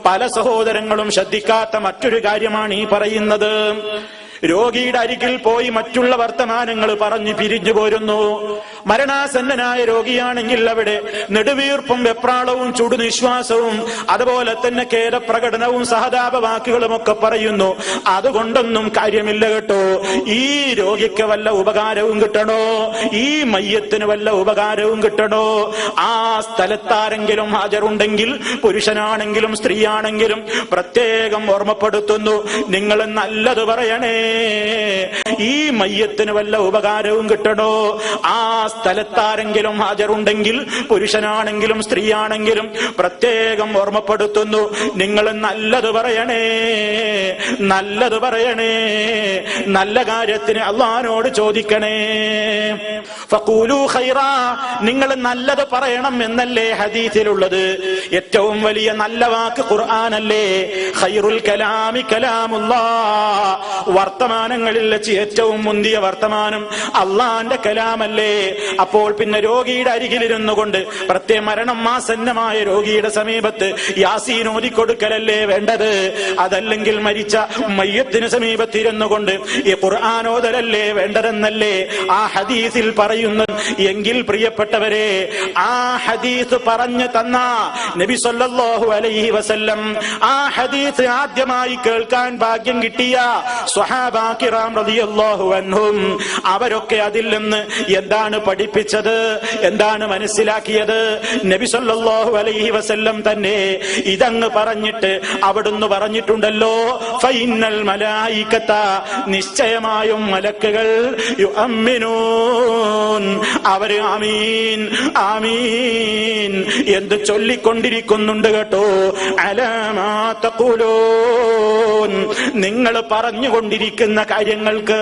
പല സഹോദരങ്ങളും ശ്രദ്ധിക്കാത്ത മറ്റൊരു കാര്യമാണ് ഈ പറയുന്നത്. രോഗിയുടെ അരികിൽ പോയി മറ്റുള്ള വർത്തമാനങ്ങൾ പറഞ്ഞു പിരിഞ്ഞു പോരുന്നു. മരണാസന്നനായ രോഗിയാണെങ്കിൽ അവിടെ നെടുവീർപ്പും വെപ്രാളവും ചുടുനിശ്വാസവും അതുപോലെ തന്നെ ഖേദപ്രകടനവും സഹതാപ വാക്കുകളും ഒക്കെ പറയുന്നു. അതുകൊണ്ടൊന്നും കാര്യമില്ല കേട്ടോ. ഈ രോഗിക്ക് വല്ല ഉപകാരവും കിട്ടണോ, ഈ മയ്യത്തിന് വല്ല ഉപകാരവും കിട്ടണോ, ആ സ്ഥലത്താരെങ്കിലും ഹാജരുണ്ടെങ്കിൽ പുരുഷനാണെങ്കിലും സ്ത്രീയാണെങ്കിലും പ്രത്യേകം ഓർമ്മപ്പെടുത്തുന്നു, നിങ്ങൾ നല്ലത് പറയണേ. ഈ മയ്യത്തിന് വല്ല ഉപകാരവും കിട്ടണോ, ആ സ്ഥലത്താരെങ്കിലും ഹാജരുണ്ടെങ്കിൽ പുരുഷനാണെങ്കിലും സ്ത്രീയാണെങ്കിലും പ്രത്യേകം ഓർമ്മപ്പെടുത്തുന്നു, നിങ്ങൾ നല്ലത് പറയണേ, നല്ലത് പറയണേ, നല്ല കാര്യത്തിന് അല്ലാഹുവിനോട് ചോദിക്കണേ. ഫഖൂലു ഖൈറാ, നിങ്ങൾ നല്ലത് പറയണം എന്നല്ലേ ഹദീസിലുള്ളത്. ഏറ്റവും വലിയ നല്ല വാക്ക് ഖുർആനല്ലേ. ഖൈറുൽ കലാമി കലാമുല്ലാഹ്, വർത്തമാനങ്ങളിൽ വെച്ച് ഏറ്റവും മുന്തിയ വർത്തമാനം അള്ളാന്റെ കലാമല്ലേ. അപ്പോൾ പിന്നെ രോഗിയുടെ അരികിലിരുന്നു കൊണ്ട് പ്രത്യേക മരണം ആസന്നമായ രോഗിയുടെ സമീപത്ത് യാസീൻ ഓതിക്കൊടുക്കലല്ലേ വേണ്ടത്. അതല്ലെങ്കിൽ മരിച്ച മയ്യത്തിന് സമീപത്തിരുന്നു കൊണ്ട് ഈ ഖുർആൻ ഓതലല്ലേ വേണ്ടതെന്നല്ലേ ആ ഹദീസിൽ പറയുന്നു. എങ്കിൽ പ്രിയപ്പെട്ടവരെ, ആ ഹദീസ് പറഞ്ഞു തന്ന നബി സല്ലല്ലാഹു അലൈഹി വസല്ലം, ആ ഹദീസ് ആദ്യമായി കേൾക്കാൻ ഭാഗ്യം കിട്ടിയ സ്വഹാബാ കിറാം റളിയല്ലാഹു അൻഹും, അവരൊക്കെ അതിൽ നിന്ന് എന്താണ് പഠിപ്പിച്ചത്, എന്താണ് മനസ്സിലാക്കിയത്? നബി സല്ലല്ലാഹു അലൈഹി വസല്ലം തന്നെ ഇതങ്ങ് പറഞ്ഞിട്ട് അവിടുന്ന് പറഞ്ഞിട്ടുണ്ടല്ലോ, ഫഇന്നൽ മലായികത, നിശ്ചയമായും മലക്കുകൾ, യുഅമ്മിനൂൻ, അവർ ആമീൻ ആമീൻ എന്ന് ചൊല്ലിക്കൊണ്ടിരിക്കുന്നുണ്ട് കേട്ടോ. അലാ മാ തഖൂലൂൻ, നിങ്ങൾ പറഞ്ഞുകൊണ്ടിരിക്കുന്ന കാര്യങ്ങൾക്ക്.